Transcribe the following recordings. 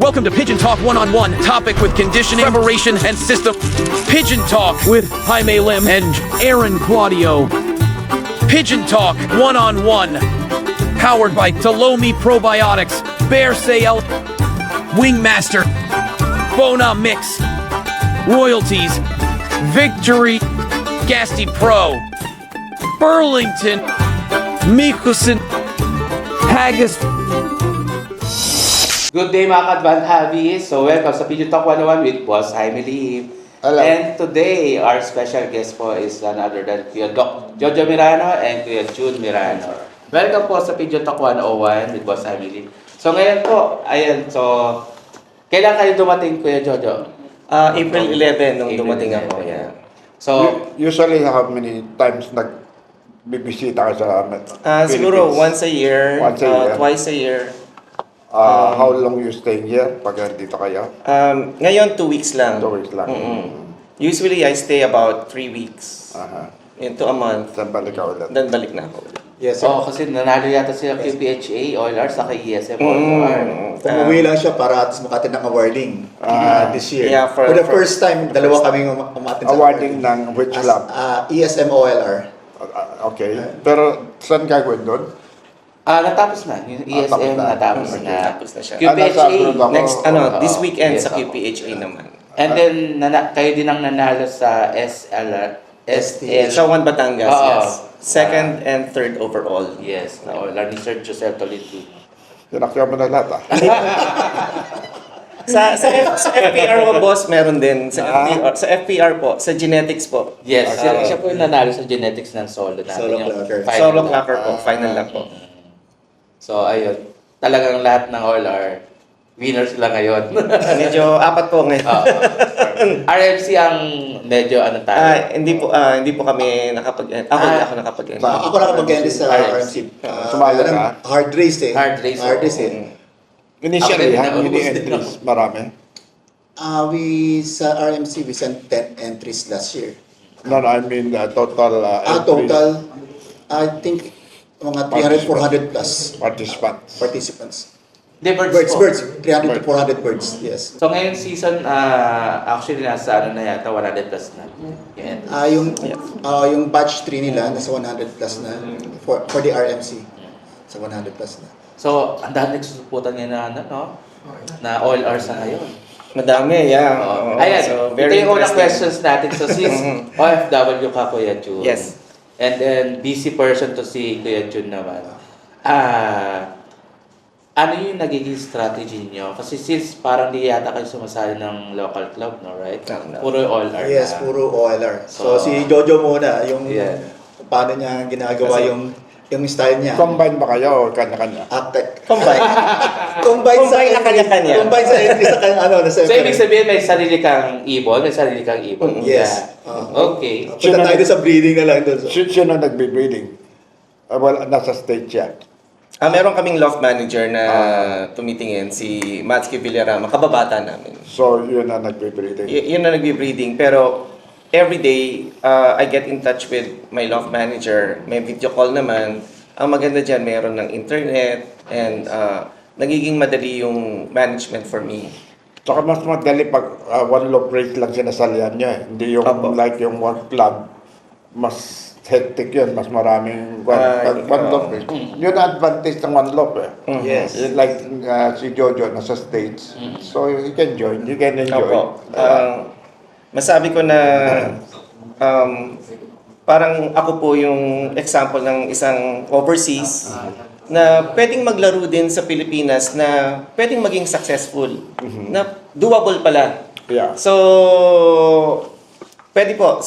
Welcome to Pigeon Talk One-on-One, topic with conditioning, preparation, and system. Pigeon Talk with Jaime Lim and Aaron Claudio. Pigeon Talk One-on-One, powered by Talomi Probiotics, Bear Sale, Wingmaster, Bona Mix, Royalties, Victory, Gasty Pro, Burlington, Mikusin, Haggis. Good day mga ka-Advance Hobbies. So welcome sa Pigeon Talk 101 with Boss Jaime Lim. Hello. And today, our special guest po is none other than Kuya Doc Jojo Mirano and Kuya June Mirano. Welcome po sa Pigeon Talk 101 with Boss Jaime Lim. So ngayon po, ayan, so kailan kayo dumating Kuya Jojo? April 11 nung April dumating 11, ako. yeah. Yeah. So, Usually, how many times nagbibisita ka sa Siguro Philippines? once a year, Once a year. twice a year. How long you staying here pag nandito kayo? Ngayon, 2 weeks lang. 2 weeks lang. Usually, I stay about 3 weeks. Aha. Into a month. Saan balik ka ulit? Then balik na ako. Yes, so kasi nanalo yata sila QPHA, OLR, saka ESM OLR. Umuwi lang siya para at least makatin ng awarding this year. Yeah, for the first time, dalawa kaming umatin sa Awarding ng which club? ESM OLR. Okay. Pero saan gagawin doon? Natapos na. Yung ESM natapos na. Tapos na siya. QPHA. Ako, Next, this weekend yes, sa ako. QPHA naman. And then, kayo din ang nanalo sa SLR. SL. Sa One Batangas, Oo. yes. Second and third overall. Yes. OLR ni Sir Joseph Tolito. Tinakya mo na lahat Sa FPR po, boss, meron din. Sa FPR po, sa genetics po. Yes. Siya po yung nanalo sa genetics ng solo natin. Solo yung clocker. final Solo lang. clocker po, final lang po. So, ayun. Talagang lahat ng OLR, winners sila ngayon. Medyo apat po ngayon. RFC ang medyo ano tayo. Hindi po kami ako nakapag-end. Ako lang kapag-enlist sa RMC. Sumali ka? Hard race eh. Hard race, Hard race oo. eh. Initially, how Ako many din entries? Marami? Sa RMC, we sent 10 entries last year. No, I mean total entries. Total, I think, mga 300, 400 plus Participants. participants. The birds, Birds, po. 300 to 400 birds, yes. So ngayong season, actually nasa ano na yata, 100 plus na. Yung Yung batch 3 nila, nasa 100 plus na for the RMC. Sa 100 plus na. So, ang dami nagsusuputan ngayon na, ano, no? Na OLR sa ngayon. Madami, yeah. Oo. Ayan, So, ito yung unang interesting. questions natin. So, since OFW ka, Kuya Jun. Yes. And then, busy person to si Kuya Jun naman. Ano yung nagiging strategy niyo? Kasi since parang di yata kayo sumasali ng local club, no, right? No. Puro OLR Yes, na. puro OLR. So, So, si Jojo muna, yung Yeah. kung paano niya ginagawa Kasi- yung style niya. Combine ba kayo o kanya-kanya? Combine. Combine Na kanya-kanya. Combine sa entry sa nasa So, ibig sabihin may sarili kang ibon, may sarili kang ibon. Yes. Okay. Punta tayo doon sa breeding na lang doon. Sino nagbe-breeding? Well, nasa stage siya. Meron kaming loft manager na tumitingin, si Matsuki Villarama, kababata namin. So, yun na nagbe-breeding. Yun na nagbe-breeding, pero every day, I get in touch with my loft manager. May video call naman. Ang maganda dyan, meron ng internet, and nagiging madali yung management for me. Saka mas madali pag one loop rate lang sinasalihan niya. Hindi yung Opo. like yung one club. Mas hectic yun. Mas maraming one loop rate. Yun ang advantage ng one loop eh. Yes. Like si Jojo nasa States. So you can join. You can enjoy. Opo. Masabi ko na parang ako po yung example ng isang overseas na pwedeng maglaro din sa Pilipinas na pwedeng maging successful. Na doable pala. Yeah. So, pwede pong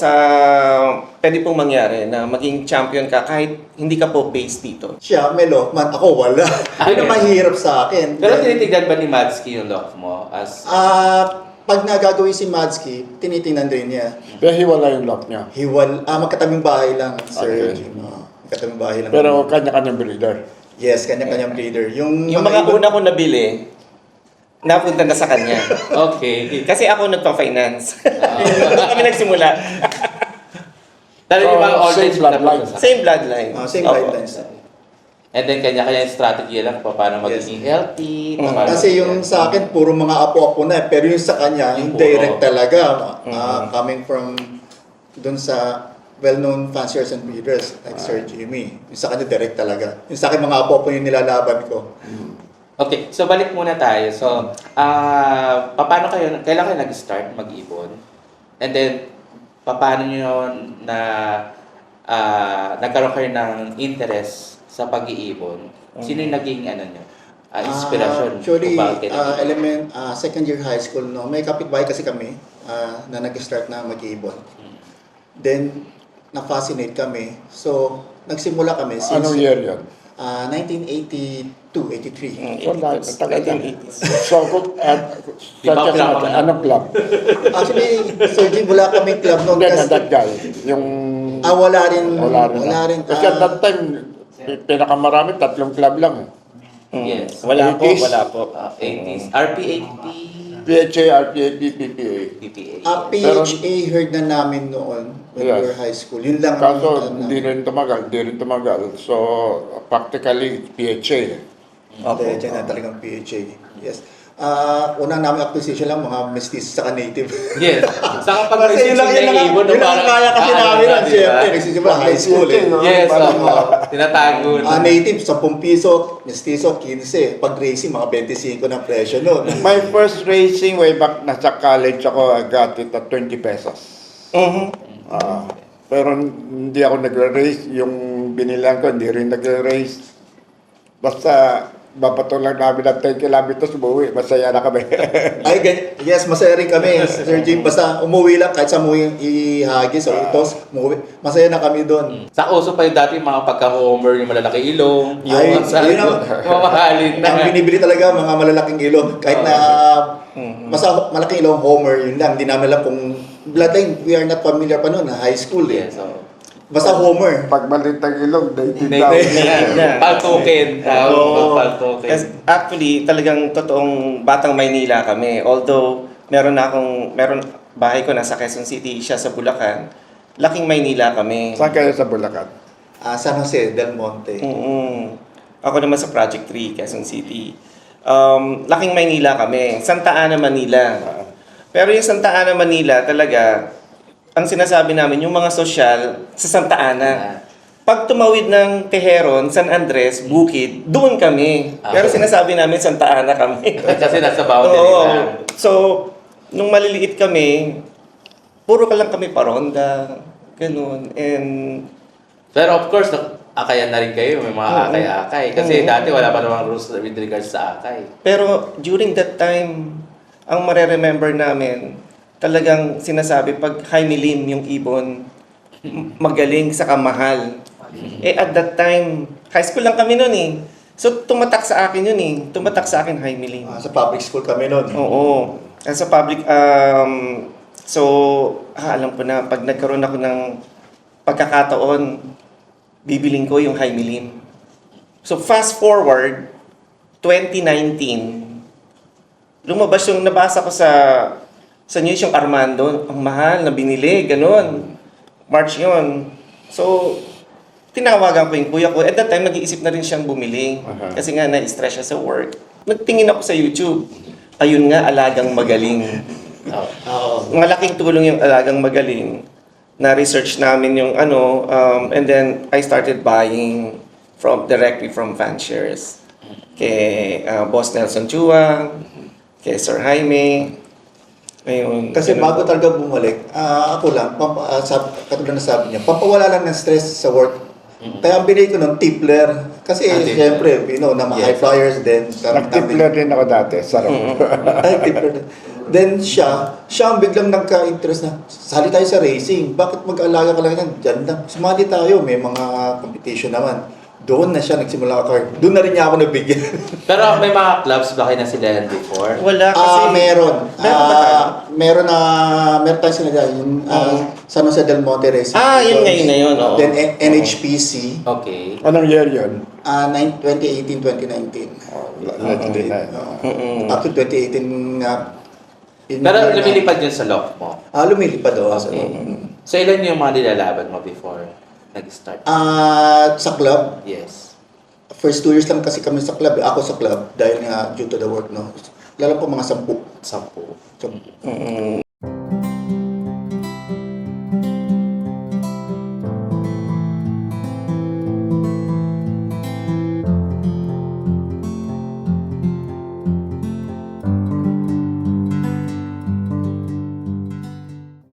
mangyari na maging champion ka kahit hindi ka po based dito. Siya, may Lokman. Ako, wala. Yun ang mahirap sa akin. Pero tinitignan ba ni Matsky yung lock mo? As Pag nagagawin si Matsky, tinitingnan din niya. Pero hiwala yung lock niya. Magkatabing bahay lang, Sir Okay. Jim. Magkatabing bahay lang. Pero kanya-kanyang breeder. Yes, kanya-kanyang breeder. Yung Mga ibon- una ko nabili, napunta na sa kanya. okay. Kasi ako nagpa-finance. Doon kami nagsimula. Talagang So, ibang same audience bloodline. Same bloodline. Same Opo. guidelines. And then kanya-kanya yung strategy lang pa paano magiging healthy. paano- Kasi yung sa akin, puro mga apo-apo na. Pero yung sa kanya, Yung indirect puro. talaga. Coming from dun sa well-known fanciers and breeders like Sir Jimmy. Yung sa kanya, direct talaga. Yung sa akin, mga apo-apo yung nilalaban ko. Okay, so balik muna tayo. So, paano kailan kayo nag-start mag-ibon? And then, paano nyo na nagkaroon kayo ng interest sa pag-iibon? Sino yung naging inspirasyon? Actually, Kung bakit? second year high school, no, may kapitbahay kasi kami na nag-start na mag-iibon. Then, na-fascinate kami. So, nagsimula kami since Anong year yun? 1982, 83. Wala, tagal na. 1980s. So, Di ba club ang- anong club? Actually, Sir Jim, wala kaming club noon. Hindi, Kasi, that guy. Yung... wala rin. Wala rin. Kasi at that time, pinakamarami, 3 club lang. Yes. Wala po, 80s. wala po. 80s. RP80, PHA, RPA, PPA. PPA. PHA heard na namin noon when we Yes. were high school. Yun lang ang Kaso, alam hindi namin. rin tumagal. So, practically, PHA. Okay, dyan na talagang PHA. Yes. Unang namin acquisition lang, mga mestizo sa native. Yes. Saka pag Kasi yun lang, ibon, yun lang ang kaya kasi namin nun. Siyempre, nagsisimula high school eh. Yes, Parang, tinatago. Native, 10 piso, mestizo, 15. Pag racing, mga 25 ng presyo nun. My first racing way back nasa college ako, I got it at 20 pesos. Pero hindi ako nagre-race. Yung binilang ko, hindi rin nagre-race. Basta, babato lang namin ng 10 kilometers, umuwi. Masaya na kami. Ay, yes, masaya rin kami, Sir Jim. Basta umuwi lang, kahit sa umuwi ihagis o itos, umuwi. Masaya na kami doon. Sa uso pa yung dati yung mga pagka-homer, yung malalaki ilong, Ay, yung yun ang- mamahalin na. Ang binibili talaga, mga malalaking ilong. Kahit na malaking ilong Homer, yun lang. Hindi namin alam kung bloodline. We are not familiar pa noon, high school eh. Yes, so. Basta Homer. Pag malit ang ilong, 19 daw. Pag-token. Pag-token. Kasi actually, talagang totoong batang Maynila kami. Although, meron bahay ko nasa Quezon City, siya sa Bulacan. Laking Maynila kami. Saan kayo sa Bulacan? San Jose del Monte. Ako naman sa Project 3, Quezon City. Laking Maynila kami. Santa Ana, Manila. Pero yung Santa Ana, Manila, talaga, ang sinasabi namin, yung mga sosyal sa Santa Ana. Pag tumawid ng Tejeron, San Andres, Bukid, doon kami. Pero sinasabi namin, Santa Ana kami. Kasi nasa boundary Oo. lang. So, nung maliliit kami, puro ka lang kami paronda, ganun. And Pero of course, akayan na rin kayo. May mga akay-akay. Kasi dati wala pa namang rules with regards sa akay. pero during that time, ang mareremember namin, talagang sinasabi, pag Jaime Lim yung ibon, magaling sa kamahal. At that time, high school lang kami noon eh. So, tumatak sa akin yun eh. Tumatak sa akin Jaime Lim. Sa public school kami noon. Oo. Sa public, alam ko na, pag nagkaroon ako ng pagkakataon, bibiling ko yung Jaime Lim. So, fast forward, 2019, lumabas yung nabasa ko sa news yung Armando, ang mahal na binili, ganun. March yun. So, tinawagan ko yung kuya ko. At that time, nag-iisip na rin siyang bumili. Kasi nga, na-stress siya sa work. Nagtingin ako sa YouTube. Ayun nga, alagang magaling. Malaking tulong yung alagang magaling. Na-research namin yung and then I started buying directly from fanciers. Kay Boss Nelson Chua, kay Sir Jaime. Ayun. Kasi ganun bago po. talaga bumalik, ako lang, katulad na sabi niya, pampawala lang ng stress sa work. Kaya ang binili ko ng tipler. Kasi siyempre, na mga high flyers din. Nag-tipler din ako dati. Sarap. Ay, tipler din. Then siya ang biglang nagka-interest na, sali tayo sa racing. Bakit mag-alaga ka lang yan? Diyan lang. Sumali tayo, may mga competition naman. Doon na siya nagsimula ka. Doon na rin niya ako nabigyan. Pero may mga clubs ba kayo na sila before? Wala kasi. Meron. Meron ba tayo? Meron tayo sila dyan. Yung San Jose del Monte Racing. Yun na yun. Oo. Then NHPC. Okay. Anong year yun? 2018-2019. Hindi na. Up to 2018 nga. Pero lumilipad yun sa lock mo. Lumilipad doon. Okay. So ilan yung mga nilalaban mo before nag-start? Sa club, Yes. First 2 years lang kasi kami sa club, ako sa club, dahil nga due to the work, no? Lalo po mga 10. 10.